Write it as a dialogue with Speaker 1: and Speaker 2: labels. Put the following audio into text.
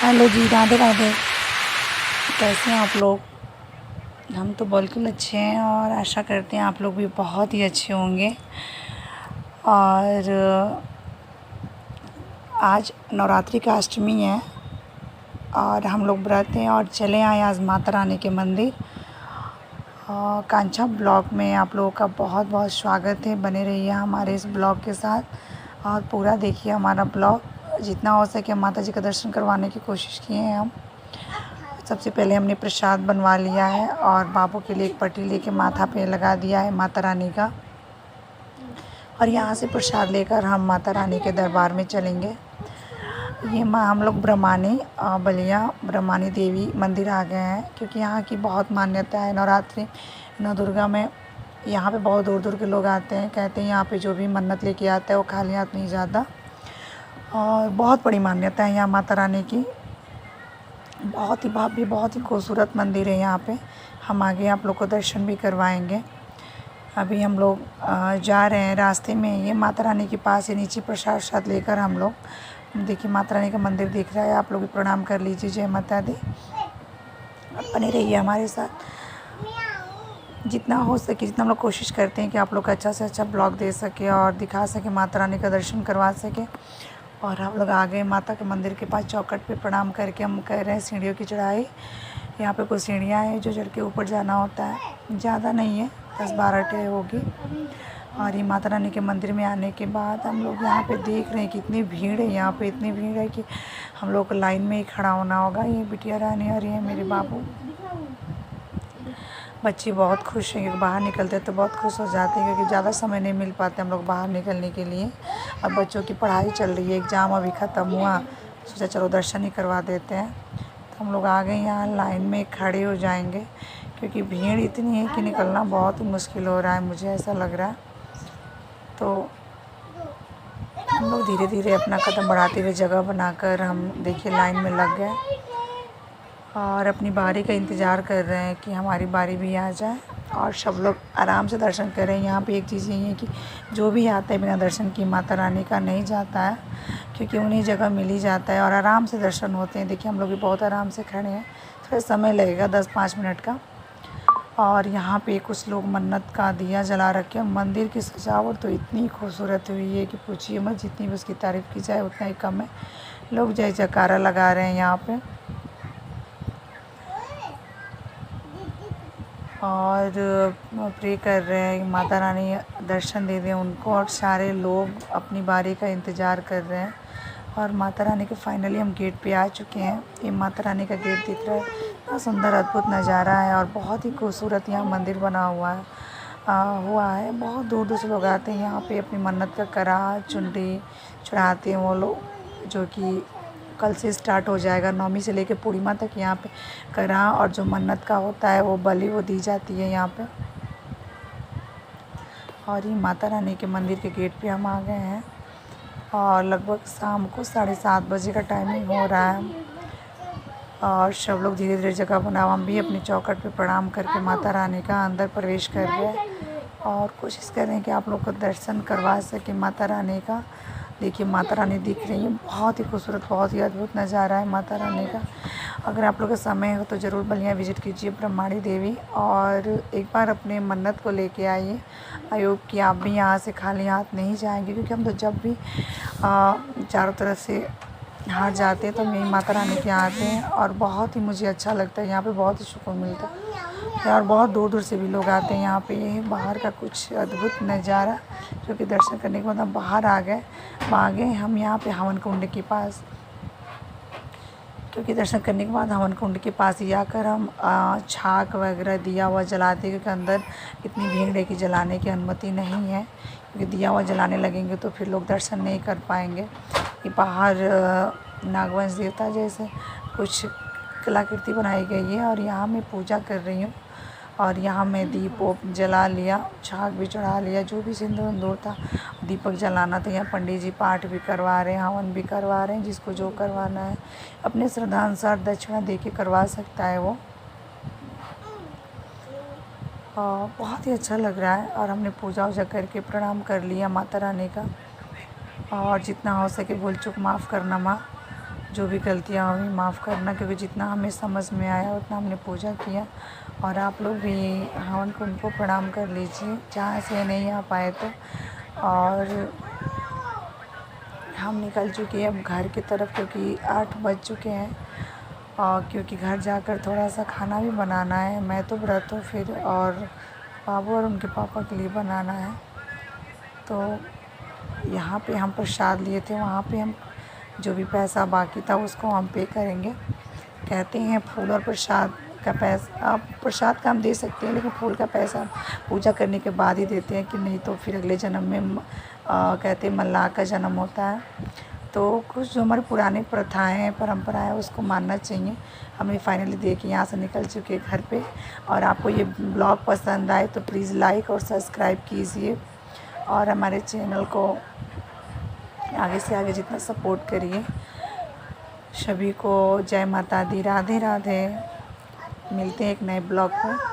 Speaker 1: Hello जी, राधे राधे। कैसे हैं आप लोग? हम तो बिल्कुल अच्छे हैं और आशा करते हैं आप लोग भी बहुत ही अच्छे होंगे। और आज नवरात्रि का अष्टमी है और हम लोग व्रत हैं और चले आए आज माता रानी के मंदिर। कांचा ब्लॉग में आप लोगों का बहुत बहुत स्वागत है। बने रहिए हमारे इस ब्लॉग के साथ और पूरा देखिए हमारा ब्लॉग। जितना हो सके माता जी का दर्शन करवाने की कोशिश किए हैं हम। सबसे पहले हमने प्रसाद बनवा लिया है और बाबू के लिए एक पट्टी लेके माथा पे लगा दिया है माता रानी का। और यहाँ से प्रसाद लेकर हम माता रानी के दरबार में चलेंगे। ये हम लोग ब्रह्मानी बलिया ब्रह्मानी देवी मंदिर आ गए हैं, क्योंकि यहाँ की बहुत मान्यता है। नवरात्रि नौ दुर्गा में यहाँ पे बहुत दूर दूर के लोग आते हैं। कहते हैं यहाँ पे जो भी मन्नत लेके आता है वो खाली हाथ नहीं जाता। और बहुत बड़ी मान्यता है यहाँ माता रानी की। बहुत ही भव्य, बहुत ही खूबसूरत मंदिर है यहाँ पे। हम आगे आप लोग को दर्शन भी करवाएंगे। अभी हम लोग जा रहे हैं, रास्ते में ये माता रानी के पास ही नीचे प्रसाद लेकर हम लोग देखिए माता रानी का मंदिर दिख रहा है। आप लोग भी प्रणाम कर लीजिए। जय माता दी। बने रहिए हमारे साथ। जितना हो सके, जितना हम लोग कोशिश करते हैं कि आप लोग का अच्छा से अच्छा ब्लॉग दे सके और दिखा सके, माता रानी का दर्शन करवा सके। और हम लोग आ गए माता के मंदिर के पास। चौखट पे प्रणाम करके हम कर रहे हैं सीढ़ियों की चढ़ाई। यहाँ पे कुछ सीढ़ियाँ हैं जो चढ़ के ऊपर जाना होता है। ज़्यादा नहीं है, 10-12 टे होगी। और ये माता रानी के मंदिर में आने के बाद हम लोग यहाँ पे देख रहे हैं कि इतनी भीड़ है। यहाँ पे इतनी भीड़ है कि हम लोग को लाइन में ही खड़ा होना होगा। ये बिटिया रानी और ये मेरे बाबू। बच्चे बहुत खुश हैं क्योंकि बाहर निकलते तो बहुत खुश हो जाते हैं, क्योंकि ज़्यादा समय नहीं मिल पाते हम लोग बाहर निकलने के लिए। और बच्चों की पढ़ाई चल रही है, एग्ज़ाम अभी ख़त्म हुआ, सोचा चलो दर्शन ही करवा देते हैं। तो हम लोग आ गए यहाँ, लाइन में खड़े हो जाएंगे क्योंकि भीड़ इतनी है कि निकलना बहुत ही मुश्किल हो रहा है, मुझे ऐसा लग रहा है। तो हम लोग धीरे धीरे अपना कदम बढ़ाते हुए जगह बनाकर हम देखिए लाइन में लग गए और अपनी बारी का इंतज़ार कर रहे हैं कि हमारी बारी भी आ जाए और सब लोग आराम से दर्शन करें। यहाँ पे एक चीज़ यही है कि जो भी आता है बिना दर्शन की माता रानी का नहीं जाता है, क्योंकि उन्हें जगह मिल ही जाता है और आराम से दर्शन होते हैं। देखिए हम लोग भी बहुत आराम से खड़े हैं। थोड़ा समय लगेगा 10-5 मिनट का। और यहाँ पे कुछ लोग मन्नत का दिया जला रखे हैं। मंदिर की सजावट तो इतनी खूबसूरत हुई है कि पूछिए मत। जितनी भी उसकी तारीफ़ की जाए उतना ही कम है। लोग जय जयकारा लगा रहे हैं यहाँ पे और प्रे कर रहे हैं माता रानी दर्शन दे दें उनको। और सारे लोग अपनी बारी का इंतज़ार कर रहे हैं। और माता रानी के फाइनली हम गेट पे आ चुके हैं। ये माता रानी का गेट दिख रहा है। इतना सुंदर अद्भुत नज़ारा है और बहुत ही खूबसूरत यहाँ मंदिर बना हुआ है। बहुत दूर दूर से लोग आते हैं यहाँ पे अपनी मन्नत का करा चुनरी चढ़ाते हैं वो लोग, जो कि कल से स्टार्ट हो जाएगा। नौमी से लेकर पूर्णिमा तक यहाँ पे करा और जो मन्नत का होता है वो बलि वो दी जाती है यहाँ पे। और ये माता रानी के मंदिर के गेट पे हम आ गए हैं और लगभग शाम को 7:30 बजे का टाइमिंग हो रहा है। और सब लोग धीरे धीरे जगह बनाओ। हम भी अपनी चौखट पे प्रणाम करके माता रानी का अंदर प्रवेश कर गए और कोशिश करें कि आप लोग को दर्शन करवा सके माता रानी का। देखिए माता रानी दिख रही है। बहुत ही खूबसूरत, बहुत ही अद्भुत नज़ारा है माता रानी का। अगर आप लोग का समय हो तो ज़रूर बलिया विज़िट कीजिए ब्रह्माणी देवी और एक बार अपने मन्नत को लेके आइए। आई होप कि आप भी यहाँ से खाली हाथ नहीं जाएंगे, क्योंकि हम तो जब भी चारों तरफ से हाथ जाते हैं तो मेरी माता रानी के यहाँ आते हैं और बहुत ही मुझे अच्छा लगता है। यहाँ पे बहुत ही सुकून मिलता है और बहुत दूर दूर से भी लोग आते हैं यहाँ पे। ये बाहर का कुछ अद्भुत नज़ारा, जो कि दर्शन करने के बाद हम बाहर आ गए हम यहाँ पे हवन कुंड के पास, क्योंकि दर्शन करने के बाद हवन कुंड के पास ही आकर हम छाक वगैरह दिया हुआ जलाते हैं, क्योंकि अंदर इतनी भीड़ है कि जलाने की अनुमति नहीं है। क्योंकि दिया हुआ जलाने लगेंगे तो फिर लोग दर्शन नहीं कर पाएंगे। कि बाहर नागवंश देवता जैसे कुछ कलाकृति बनाई गई है और यहाँ मैं पूजा कर रही हूँ। और यहाँ मैं दीप जला लिया, छाक भी चढ़ा लिया, जो भी सिंदूर उंदूर था दीपक जलाना था। यहाँ पंडित जी पाठ भी करवा रहे हैं, हवन भी करवा रहे हैं। जिसको जो करवाना है अपने श्रद्धा अनुसार दक्षिणा दे के करवा सकता है वो। बहुत ही अच्छा लग रहा है। और हमने पूजा वूजा करके प्रणाम कर लिया माता रानी का। और जितना हो सके भूल चूक माफ़ करना माँ। जो भी गलतियाँ हुई माफ़ करना, क्योंकि जितना हमें समझ में आया उतना हमने पूजा किया। और आप लोग भी हवन कुंड को प्रणाम कर लीजिए जहाँ से नहीं आ पाए तो। और हम निकल चुके हैं अब घर की तरफ, क्योंकि 8 बज चुके हैं। और क्योंकि घर जाकर थोड़ा सा खाना भी बनाना है, मैं तो व्रत हूँ फिर, और बाबू और उनके पापा के लिए बनाना है। तो यहाँ पे हम प्रसाद लिए थे, वहाँ पे हम जो भी पैसा बाकी था उसको हम पे करेंगे। कहते हैं फूल और प्रसाद का पैसा, आप प्रसाद का हम दे सकते हैं, लेकिन फूल का पैसा पूजा करने के बाद ही देते हैं, कि नहीं तो फिर अगले जन्म में कहते हैं मल्लाह का जन्म होता है। तो कुछ जो हमारे पुराने प्रथाएँ हैं, परंपराएँ हैं, उसको मानना चाहिए। हमें फाइनली देखिए यहाँ से निकल चुके हैं घर पे। और आपको ये ब्लॉग पसंद आए तो प्लीज़ लाइक और सब्सक्राइब कीजिए, और हमारे चैनल को आगे से आगे जितना सपोर्ट करिए। सभी को जय माता दी, राधे राधे। मिलते हैं एक नए ब्लॉग पर।